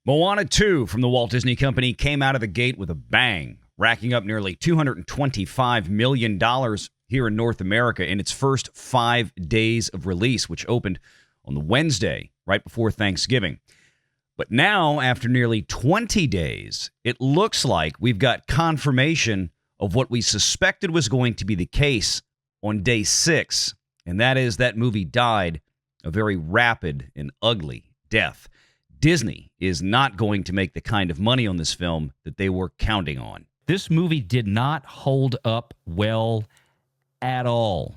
Moana 2 from the Walt Disney Company came out of the gate with a bang, racking up nearly $225 million here in North America in its first 5 days of release, which opened on the Wednesday, right before Thanksgiving. But now, after nearly 20 days, it looks like we've got confirmation of what we suspected was going to be the case on day 6, and that is that movie died a very rapid and ugly death. Disney is not going to make the kind of money on this film that they were counting on. This movie did not hold up well at all.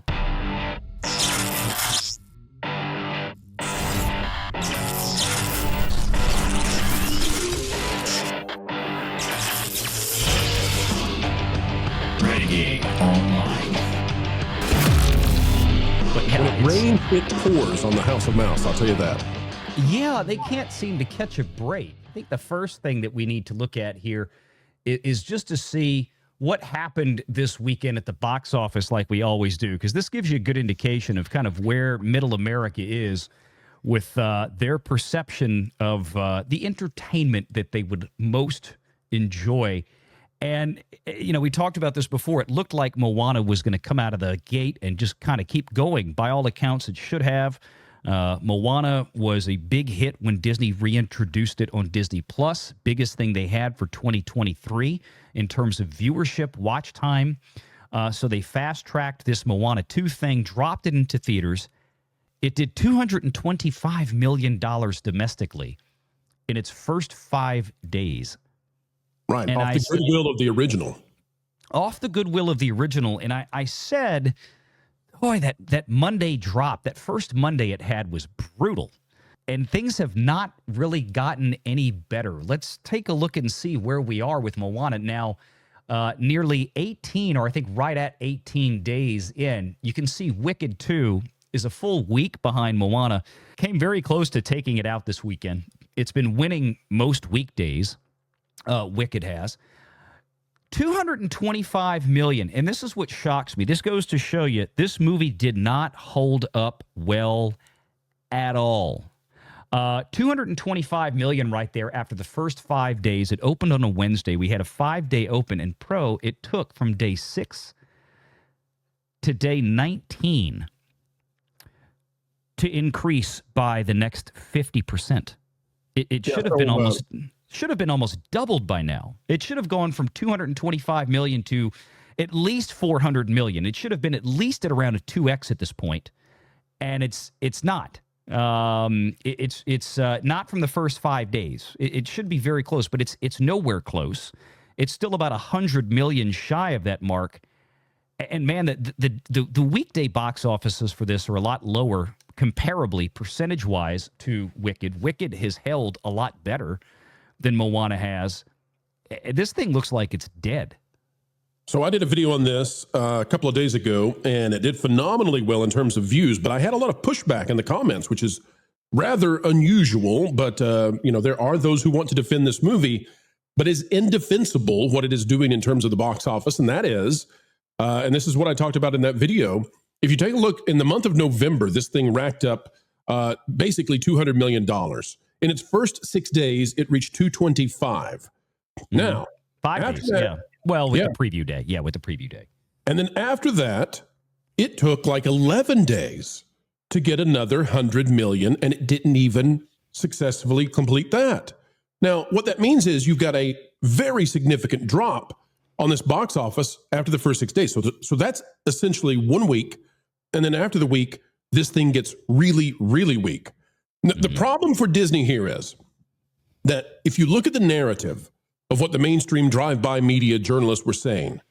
Renegade Online. But yeah, when it rains, it pours on the House of Mouse, I'll tell you that. Yeah, they can't seem to catch a break. I think the first thing that we need to look at here is just to see what happened this weekend at the box office like we always do, because this gives you a good indication of kind of where Middle America is with their perception of the entertainment that they would most enjoy. And, you know, we talked about this before. It looked like Moana was going to come out of the gate and just kind of keep going. By all accounts, it should have. Moana was a big hit when Disney reintroduced it on Disney Plus. Biggest thing they had for 2023 in terms of viewership, watch time. So they fast-tracked this Moana 2 thing, dropped it into theaters. It did $225 million domestically in its first 5 days. Right, And off the goodwill of the original. Off the goodwill of the original. And I said, boy, that Monday drop, that first Monday it had was brutal. And things have not really gotten any better. Let's take a look and see where we are with Moana now. Nearly 18, or I think right at 18 days in, you can see Wicked 2 is a full week behind Moana. Came very close to taking it out this weekend. It's been winning most weekdays. Wicked has. $225 million, and this is what shocks me. This goes to show you this movie did not hold up well at all. $225 million right there after the first 5 days. It opened on a Wednesday. We had a 5-day open, and it took from day 6 to day 19 to increase by the next 50%. It should have been almost... should have been almost doubled by now. It should have gone from $225 million to at least $400 million. It should have been at least at around a 2x at this point, and it's not. It's not from the first 5 days. It should be very close, but it's nowhere close. It's still about $100 million shy of that mark. And man, the weekday box offices for this are a lot lower, comparably percentage-wise to Wicked. Wicked has held a lot better than Moana has. This thing looks like it's dead. So I did a video on this a couple of days ago, and it did phenomenally well in terms of views, but I had a lot of pushback in the comments, which is rather unusual. But, you know, there are those who want to defend this movie, but is indefensible what it is doing in terms of the box office. And that is, and this is what I talked about in that video. If you take a look in the month of November, this thing racked up basically $200 million. In its first 6 days, it reached 225. Now, 5 days, that, yeah. Well, with the preview day. Yeah, with the preview day. And then after that, it took like 11 days to get another 100 million, and it didn't even successfully complete that. Now, what that means is you've got a very significant drop on this box office after the first 6 days. So that's essentially 1 week. And then after the week, this thing gets really, really weak. The problem for Disney here is that if you look at the narrative of what the mainstream drive-by media journalists were saying,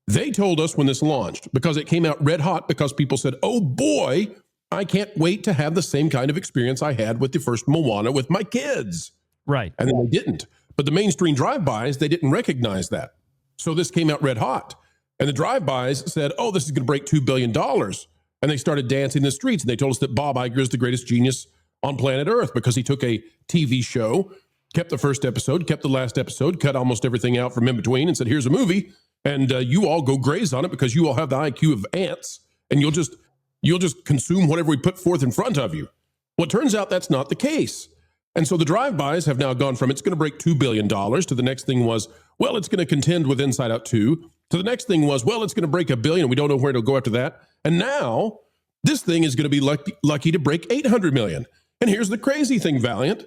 they told us when this launched, because it came out red hot, because people said, oh boy, I can't wait to have the same kind of experience I had with the first Moana with my kids. Right. And then they didn't. But the mainstream drive-bys, they didn't recognize that. So this came out red hot. And the drive-bys said, oh, this is going to break $2 billion. And they started dancing in the streets. And they told us that Bob Iger is the greatest genius on planet Earth because he took a TV show, kept the first episode, kept the last episode, cut almost everything out from in between and said, here's a movie. And you all go graze on it because you all have the IQ of ants and you'll just consume whatever we put forth in front of you. Well, it turns out that's not the case. And so the drive-bys have now gone from it's going to break $2 billion to the next thing was, well, it's going to contend with Inside Out 2, to the next thing was, well, it's going to break $1 billion. We don't know where it'll go after that. And now this thing is going to be lucky to break $800 million. And here's the crazy thing, Valiant.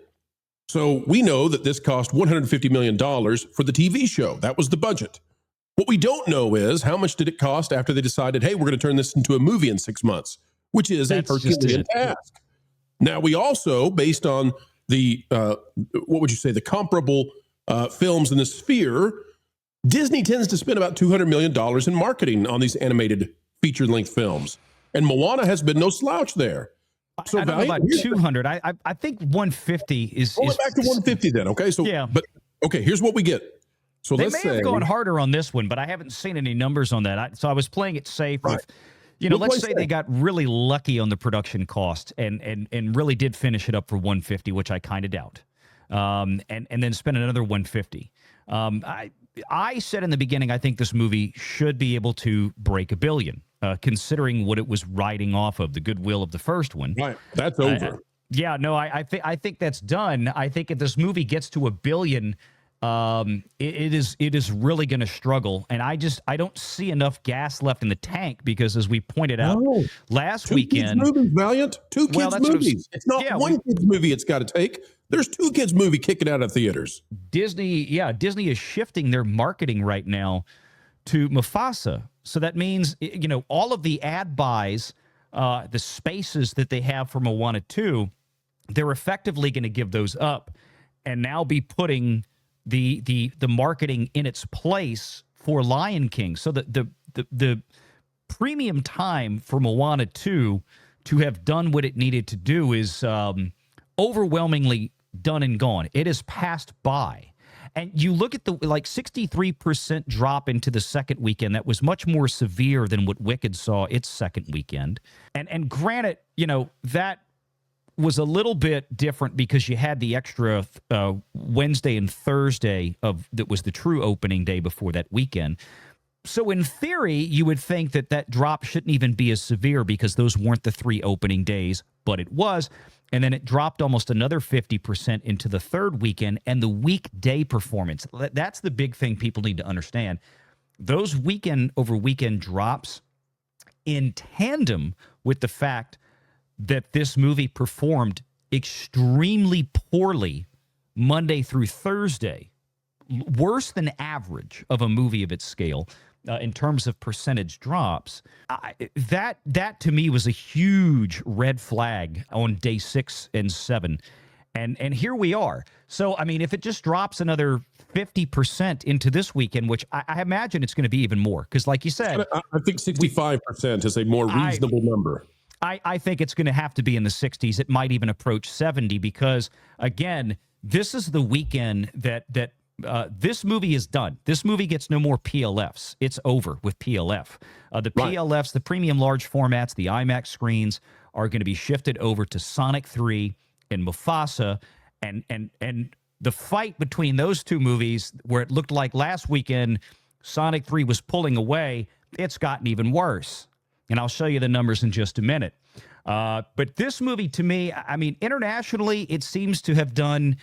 So we know that this cost $150 million for the TV show. That was the budget. What we don't know is how much did it cost after they decided, hey, we're going to turn this into a movie in 6 months, which is a Herculean task. Now, we also, based on the, what would you say, the comparable films in the sphere, Disney tends to spend about $200 million in marketing on these animated feature-length films. And Moana has been no slouch there. So I don't know about 200. I think 150 is. Well, back to 150 then, okay? So, yeah. But, okay, here's what we get. So they may have gone harder on this one, but I haven't seen any numbers on that. So I was playing it safe. Right. With, let's say they got really lucky on the production cost and really did finish it up for 150, which I kind of doubt. And then spend another 150. I said in the beginning, I think this movie should be able to break $1 billion, considering what it was riding off of, the goodwill of the first one. Right, that's over. I think that's done. I think if this movie gets to $1 billion, it is really going to struggle, and I don't see enough gas left in the tank because, as we pointed out last weekend, kids movies, Valiant, two kids movies. It's not one kids movie. It's got to take. There's two kids movie kicking out of theaters. Disney is shifting their marketing right now to Mufasa, so that means all of the ad buys, the spaces that they have for Moana 2, they're effectively going to give those up, and now be putting the marketing in its place for Lion King. So the premium time for Moana 2 to have done what it needed to do is overwhelmingly done and gone. It is passed by. And you look at the 63% drop into the second weekend. That was much more severe than what Wicked saw its second weekend. And granted, that was a little bit different because you had the extra Wednesday and Thursday that was the true opening day before that weekend. So in theory, you would think that drop shouldn't even be as severe because those weren't the 3 opening days, but it was. And then it dropped almost another 50% into the third weekend, and the weekday performance. That's the big thing people need to understand. Those weekend over weekend drops in tandem with the fact that this movie performed extremely poorly Monday through Thursday, worse than average of a movie of its scale in terms of percentage drops. That to me was a huge red flag on day 6 and 7. And here we are. So, I mean, if it just drops another 50% into this weekend, which I imagine it's going to be even more, because like you said, I think 65% is a more reasonable number. I think it's going to have to be in the 60s. It might even approach 70 because, again, this is the weekend that this movie is done. This movie gets no more PLFs. It's over with PLF. The PLFs, the premium large formats, the IMAX screens are going to be shifted over to Sonic 3 and Mufasa. And the fight between those two movies, where it looked like last weekend Sonic 3 was pulling away, it's gotten even worse. And I'll show you the numbers in just a minute. But this movie, to me, I mean, internationally, it seems to have done...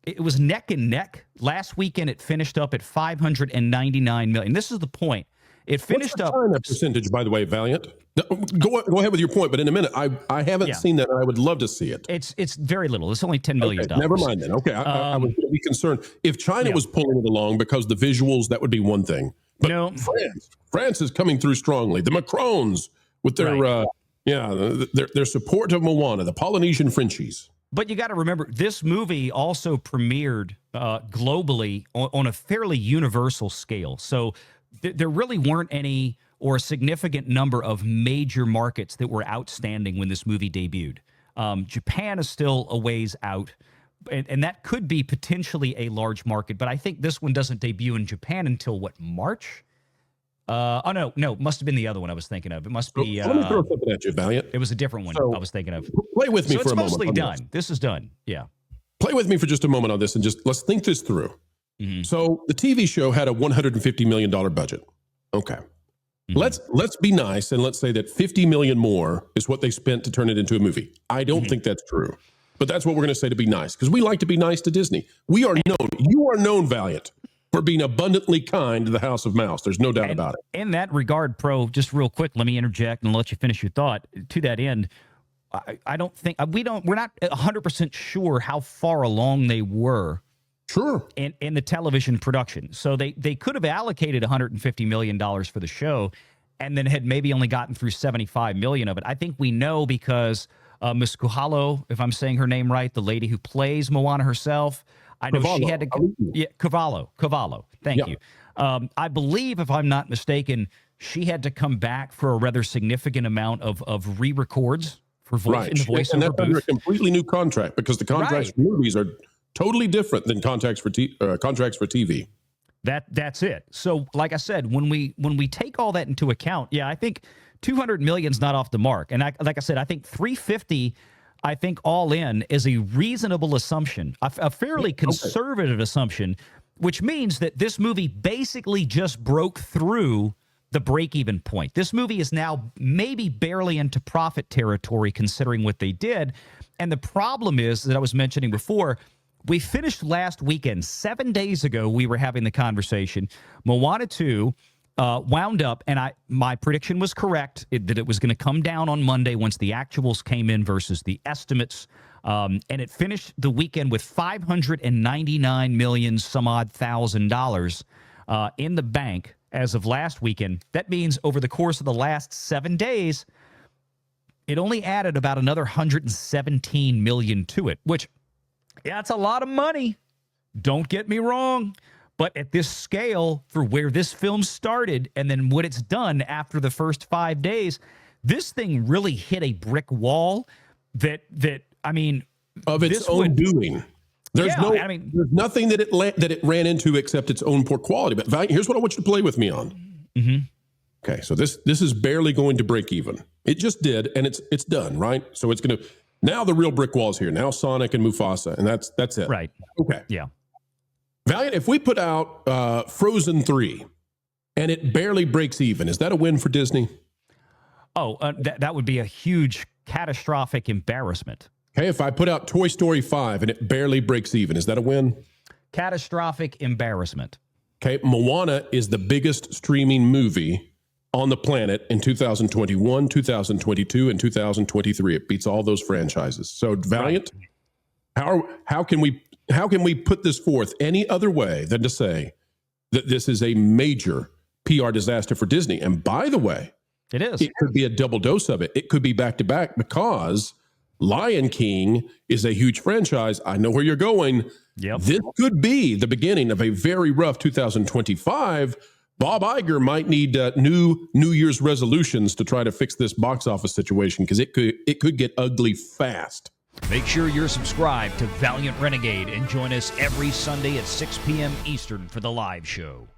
It was neck and neck. Last weekend, it finished up at $599 million. This is the point. It finished up... What's the China percentage, by the way, Valiant? Go ahead with your point, but in a minute, I haven't seen that, and I would love to see it. It's very little. It's only $10 million. Okay, never mind then. Okay, I would be concerned. If China was pulling it along because the visuals, that would be one thing. But no. France is coming through strongly. The Macrons with their their support of Moana, the Polynesian Frenchies. But you got to remember, this movie also premiered globally on a fairly universal scale. So there really weren't any or a significant number of major markets that were outstanding when this movie debuted. Japan is still a ways out, and that could be potentially a large market. But I think this one doesn't debut in Japan until, March? No, must have been the other one I was thinking of. It must be... let me throw something at you, Valiant. It was a different one I was thinking of. Play with me for a moment. So it's mostly done. This is done, yeah. Play with me for just a moment on this and just let's think this through. Mm-hmm. So the TV show had a $150 million budget. Okay. Mm-hmm. Let's be nice and let's say that $50 million more is what they spent to turn it into a movie. I don't think that's true. but that's what we're going to say to be nice, because we like to be nice to Disney. You are known, Valiant, for being abundantly kind to the House of Mouse. There's no doubt about it. In that regard, Pro, just real quick, let me interject and let you finish your thought. To that end, I don't think we're not 100% sure how far along they were. Sure. In the television production. So they could have allocated $150 million for the show and then had maybe only gotten through $75 million of it. I think we know because Miss Kuhalo, if I'm saying her name right, the lady who plays Moana herself, I know she had to. Yeah, Cavallo. Thank you. I believe, if I'm not mistaken, she had to come back for a rather significant amount of re-records for voice in the voiceover and that's booth. under a completely new contract, because the contracts for movies are totally different than contracts for TV. That's it. So, like I said, when we take all that into account, I think 200 million's not off the mark. And like I said, I think 350, I think all in is a reasonable assumption, a fairly conservative assumption, which means that this movie basically just broke through the break-even point. This movie is now maybe barely into profit territory considering what they did. And the problem is that I was mentioning before, we finished last weekend. 7 days ago, we were having the conversation. Moana 2 wound up, and my prediction was correct, that it was going to come down on Monday once the actuals came in versus the estimates. And it finished the weekend with $599 million some odd $1,000 in the bank as of last weekend. That means over the course of the last 7 days, it only added about another $117 million to it, which, it's a lot of money. Don't get me wrong. But at this scale, for where this film started and then what it's done after the first 5 days, this thing really hit a brick wall that I mean, of its own doing. There's there's nothing that it ran into except its own poor quality. But here's what I want you to play with me on. Mm-hmm. Okay, so this is barely going to break even. It just did, and it's done, right? So it's going to. Now the real brick wall is here. Now Sonic and Mufasa, and that's it. Right. Okay. Yeah. Valiant, if we put out Frozen 3 and it barely breaks even, is that a win for Disney? Oh, that would be a huge, catastrophic embarrassment. Okay, if I put out Toy Story 5 and it barely breaks even, is that a win? Catastrophic embarrassment. Okay, Moana is the biggest streaming movie on the planet in 2021, 2022, and 2023. It beats all those franchises. So Valiant, how can we put this forth any other way than to say that this is a major PR disaster for Disney? And by the way, it is. It could be a double dose of it. It could be back to back, because Lion King is a huge franchise. I know where you're going. Yep. This could be the beginning of a very rough 2025. Bob Iger might need New Year's resolutions to try to fix this box office situation, because it could get ugly fast. Make sure you're subscribed to Valiant Renegade and join us every Sunday at 6 p.m. Eastern for the live show.